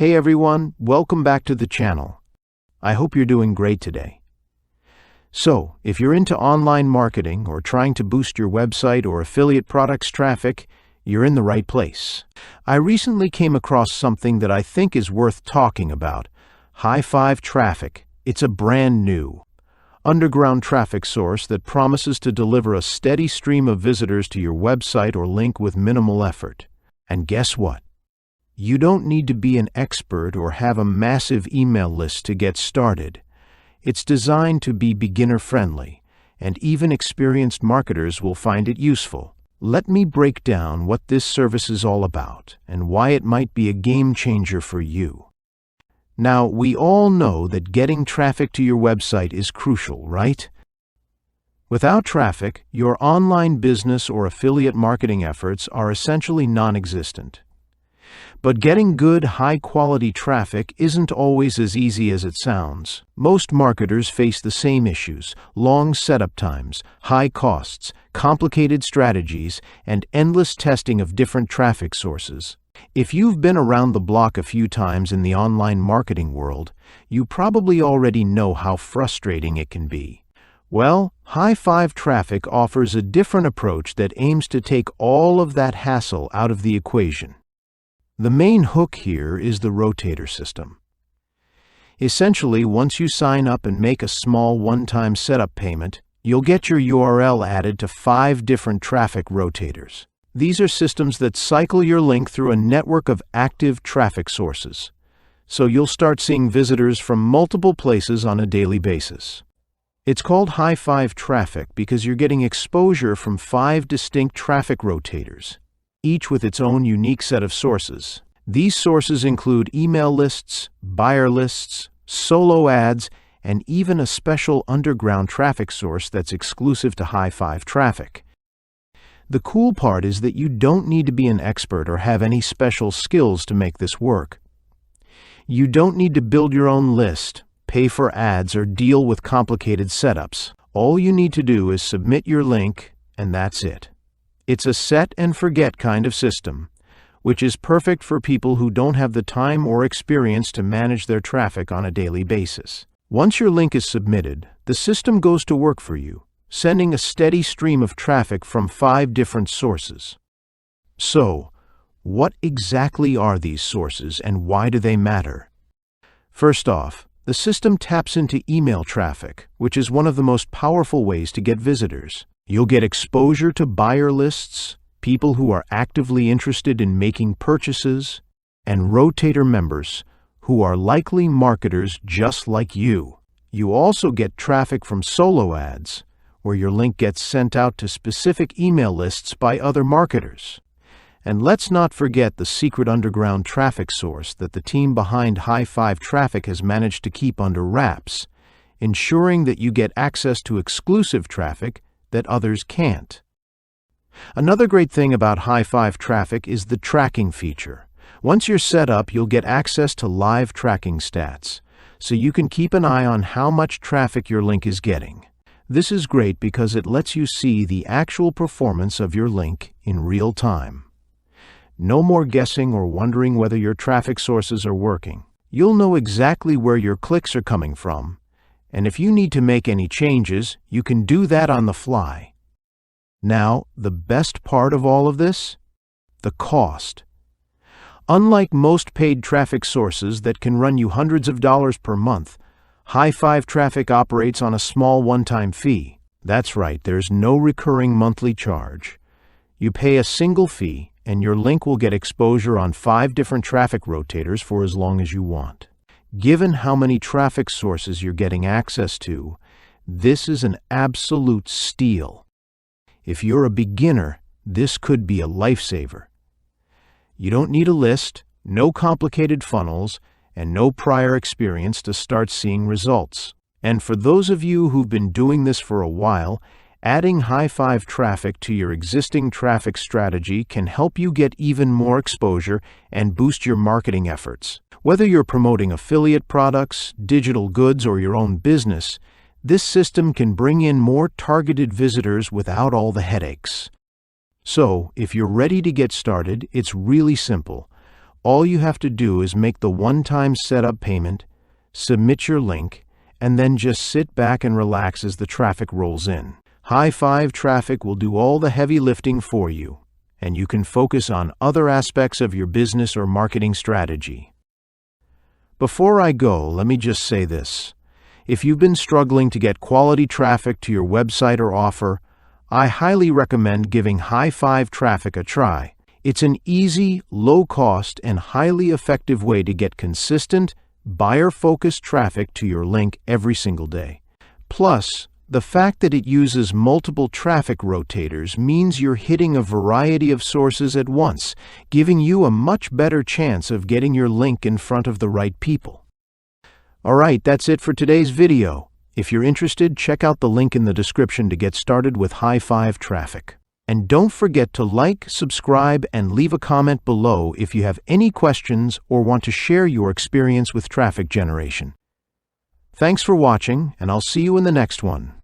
Hey everyone, welcome back to the channel. I hope you're doing great today. So, if you're into online marketing or trying to boost your website or affiliate products traffic, you're in the right place. I recently came across something that I think is worth talking about. High Five Traffic. It's a brand new underground traffic source that promises to deliver a steady stream of visitors to your website or link with minimal effort. And guess what? You don't need to be an expert or have a massive email list to get started. It's designed to be beginner-friendly, and even experienced marketers will find it useful. Let me break down what this service is all about and why it might be a game changer for you. Now, we all know that getting traffic to your website is crucial, right? Without traffic, your online business or affiliate marketing efforts are essentially non-existent. But getting good, high-quality traffic isn't always as easy as it sounds. Most marketers face the same issues: long setup times, high costs, complicated strategies, and endless testing of different traffic sources. If you've been around the block a few times in the online marketing world, you probably already know how frustrating it can be. Well, High Five Traffic offers a different approach that aims to take all of that hassle out of the equation. The main hook here is the Rotator system. Essentially, once you sign up and make a small one-time setup payment, you'll get your URL added to 5 different traffic rotators. These are systems that cycle your link through a network of active traffic sources, so you'll start seeing visitors from multiple places on a daily basis. It's called High Five Traffic because you're getting exposure from 5 distinct traffic rotators, each with its own unique set of sources. These sources include email lists, buyer lists, solo ads, and even a special underground traffic source that's exclusive to High Five Traffic. The cool part is that you don't need to be an expert or have any special skills to make this work. You don't need to build your own list, pay for ads, or deal with complicated setups. All you need to do is submit your link, and that's it. It's a set and forget kind of system, which is perfect for people who don't have the time or experience to manage their traffic on a daily basis. Once your link is submitted, the system goes to work for you, sending a steady stream of traffic from 5 different sources. So, what exactly are these sources and why do they matter? First off, the system taps into email traffic, which is one of the most powerful ways to get visitors. You'll get exposure to buyer lists, people who are actively interested in making purchases, and rotator members who are likely marketers just like you. You also get traffic from solo ads, where your link gets sent out to specific email lists by other marketers. And let's not forget the secret underground traffic source that the team behind High Five Traffic has managed to keep under wraps, ensuring that you get access to exclusive traffic that others can't. Another great thing about High Five Traffic is the tracking feature. Once you're set up, you'll get access to live tracking stats, so you can keep an eye on how much traffic your link is getting. This is great because it lets you see the actual performance of your link in real time. No more guessing or wondering whether your traffic sources are working. You'll know exactly where your clicks are coming from, and if you need to make any changes, you can do that on the fly. Now, the best part of all of this? The cost. Unlike most paid traffic sources that can run you hundreds of dollars per month, High Five Traffic operates on a small one-time fee. That's right, there's no recurring monthly charge. You pay a single fee, and your link will get exposure on 5 different traffic rotators for as long as you want. Given how many traffic sources you're getting access to, this is an absolute steal. If you're a beginner, this could be a lifesaver. You don't need a list, no complicated funnels, and no prior experience to start seeing results. And for those of you who've been doing this for a while, adding High Five Traffic to your existing traffic strategy can help you get even more exposure and boost your marketing efforts. Whether you're promoting affiliate products, digital goods, or your own business, this system can bring in more targeted visitors without all the headaches. So, if you're ready to get started, it's really simple. all you have to do is make the one-time setup payment, submit your link, and then just sit back and relax as the traffic rolls in. High-five traffic will do all the heavy lifting for you, and you can focus on other aspects of your business or marketing strategy. Before I go, let me just say this. If you've been struggling to get quality traffic to your website or offer, I highly recommend giving high-five traffic a try. It's an easy, low-cost, and highly effective way to get consistent, buyer-focused traffic to your link every single day. Plus, the fact that it uses multiple traffic rotators means you're hitting a variety of sources at once, giving you a much better chance of getting your link in front of the right people. Alright, that's it for today's video. If you're interested, check out the link in the description to get started with high-five traffic. And don't forget to like, subscribe, and leave a comment below if you have any questions or want to share your experience with traffic generation. Thanks for watching, and I'll see you in the next one.